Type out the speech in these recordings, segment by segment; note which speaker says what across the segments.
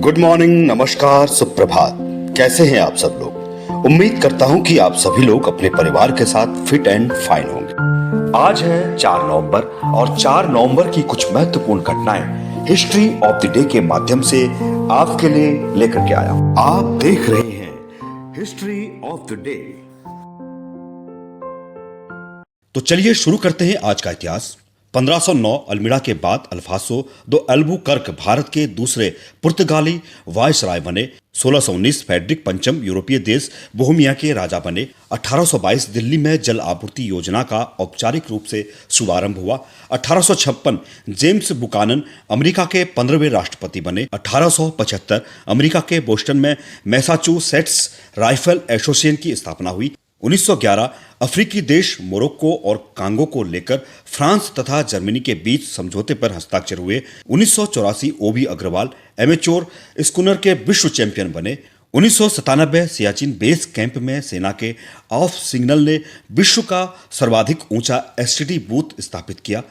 Speaker 1: Good morning, नमस्कार, सुप्रभात। कैसे हैं आप सब लोग? उम्मीद करता हूं कि आप सभी लोग अपने परिवार के साथ फिट एंड फाइन होंगे। आज है 4 नवंबर और 4 नवंबर की कुछ महत्वपूर्ण घटनाएं हिस्ट्री ऑफ द डे के माध्यम से आपके लिए लेकर के आया हूं। आप देख रहे हैं हिस्ट्री ऑफ द डे। तो चलिए शुरू करते हैं आज का इतिहास। 1509 अल्मीड़ा के बाद अल्फासो दो अल्बुकर्क भारत के दूसरे पुर्तगाली वायसराय बने। 1619 फ्रेडरिक पंचम यूरोपीय देश बोहेमिया के राजा बने। 1822 दिल्ली में जल आपूर्ति योजना का औपचारिक रूप से शुभारंभ हुआ। 1856 जेम्स बुकानन अमेरिका के 15वें राष्ट्रपति बने। 1875 अमेरिका के बोस्टन में मैसाचुसेट्स राइफल एसोसिएशन की स्थापना हुई। 1911 अफ्रीकी देश मोरक्को और कांगो को लेकर फ्रांस तथा जर्मनी के बीच समझौते पर हस्ताक्षर हुए। 1984 ओबी अग्रवाल एमेच्योर स्कूनर के विश्व चैंपियन बने। 1997 सियाचिन बेस कैंप में सेना के ऑफ सिग्नल ने विश्व का सर्वाधिक ऊंचा एसटीडी बूथ स्थापित किया।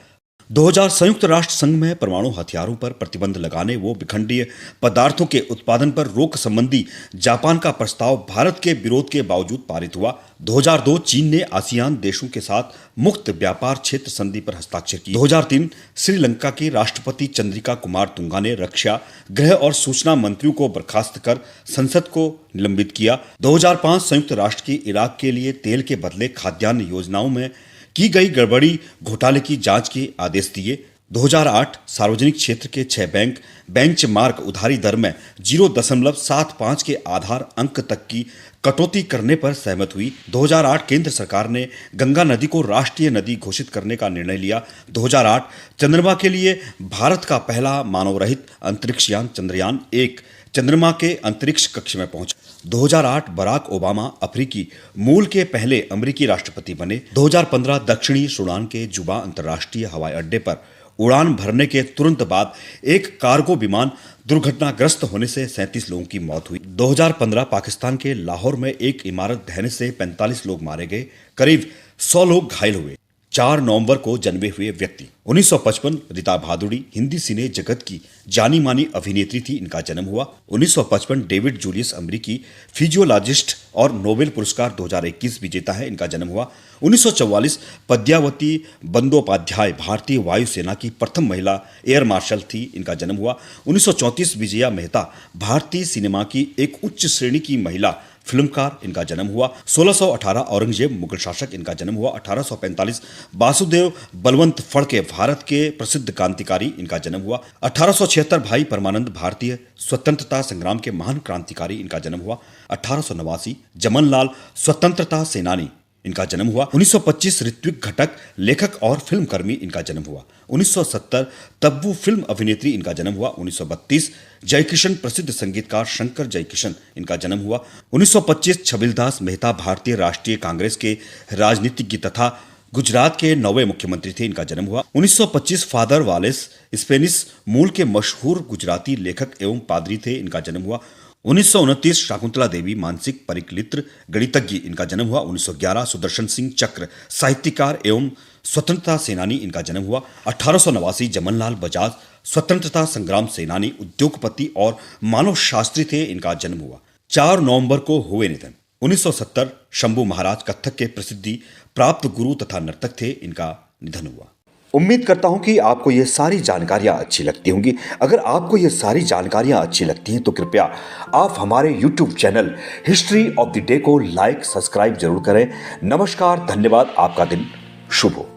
Speaker 1: 2000 संयुक्त राष्ट्र संघ में परमाणु हथियारों पर प्रतिबंध लगाने व विखंडीय पदार्थों के उत्पादन पर रोक संबंधी जापान का प्रस्ताव भारत के विरोध के बावजूद पारित हुआ। 2002 चीन ने आसियान देशों के साथ मुक्त व्यापार क्षेत्र संधि पर हस्ताक्षर किए। 2003 श्रीलंका की राष्ट्रपति चंद्रिका कुमार तुंगा ने रक्षा, गृह और सूचना मंत्रियों को बर्खास्त कर संसद को निलंबित किया। 2005 संयुक्त राष्ट्र की इराक के लिए तेल के बदले खाद्यान्न योजनाओं में की गई गड़बड़ी घोटाले की जांच के आदेश दिए। 2008 सार्वजनिक क्षेत्र के 6 बैंक बेंचमार्क उधारी दर में 0.75 के आधार अंक तक की कटौती करने पर सहमत हुई। 2008 केंद्र सरकार ने गंगा नदी को राष्ट्रीय नदी घोषित करने का निर्णय लिया। 2008 चंद्रमा के लिए भारत का पहला मानवरहित अंतरिक्ष यान चंद्रयान 1 चंद्रमा के अंतरिक्ष कक्ष में पहुंचा। 2008 बराक ओबामा अफ्रीकी मूल के पहले अमेरिकी राष्ट्रपति बने। 2015 दक्षिणी सूडान के जुबा अंतर्राष्ट्रीय हवाई अड्डे पर उड़ान भरने के तुरंत बाद एक कार्गो विमान दुर्घटनाग्रस्त होने से 37 लोगों की मौत हुई। 2015 पाकिस्तान के लाहौर में एक इमारत ढहने से 45 लोग मारे गए, करीब 100 लोग घायल हुए। 4 नवंबर को जन्मे हुए व्यक्ति 1955 रीता भादुड़ी हिंदी सिने जगत की जानी मानी अभिनेत्री थी, इनका जन्म हुआ। 1955 डेविड जूलियस अमेरिकी फिजियोलॉजिस्ट और नोबेल पुरस्कार 2021 विजेता है, इनका जन्म हुआ। 1944 पद्यावती बंदोपाध्याय भारतीय वायुसेना की प्रथम महिला एयर मार्शल थी, इनका जन्म हुआ। 1934 विजया मेहता भारतीय सिनेमा की एक उच्च श्रेणी की महिला फिल्मकार, इनका जन्म हुआ। 1618 औरंगजेब मुगल शासक, इनका जन्म हुआ। 1845 वासुदेव बलवंत फड़के भारत के प्रसिद्ध क्रांतिकारी, इनका जन्म हुआ। 1876 भाई परमानंद भारतीय स्वतंत्रता संग्राम के महान क्रांतिकारी, इनका जन्म हुआ। 1889 जमनलाल स्वतंत्रता सेनानी, इनका जन्म हुआ। 1925 ऋत्विक घटक लेखक और फिल्मकर्मी, इनका जन्म हुआ। 1970 तब्बू फिल्म अभिनेत्री, इनका जन्म हुआ। 1932 जयकिशन प्रसिद्ध संगीतकार शंकर जयकिशन, इनका जन्म हुआ। 1925 छबिलदास मेहता भारतीय राष्ट्रीय कांग्रेस के राजनीतिज्ञ तथा गुजरात के 9वें मुख्यमंत्री थे, इनका जन्म हुआ। 1925 फादर वालेस स्पेनिश मूल के मशहूर गुजराती लेखक एवं पादरी थे, इनका जन्म हुआ। 1929 शाकुंतला देवी मानसिक परिकलित्र गणितज्ञ, इनका जन्म हुआ। 1911 सुदर्शन सिंह चक्र साहित्यकार एवं स्वतंत्रता सेनानी, इनका जन्म हुआ। 1889 जमनलाल बजाज स्वतंत्रता संग्राम सेनानी, उद्योगपति और मानव शास्त्री थे, इनका जन्म हुआ। 4 नवंबर को हुए निधन। 1970 शंभू महाराज कथक के प्रसिद्धि प्राप्त गुरु तथा नर्तक थे, इनका निधन हुआ। उम्मीद करता हूं कि आपको ये सारी जानकारियां अच्छी लगती होंगी। अगर आपको ये सारी जानकारियां अच्छी लगती हैं तो कृपया आप हमारे YouTube channel history of the day को लाइक सब्सक्राइब जरूर करें। नमस्कार, धन्यवाद, आपका दिन शुभ हो।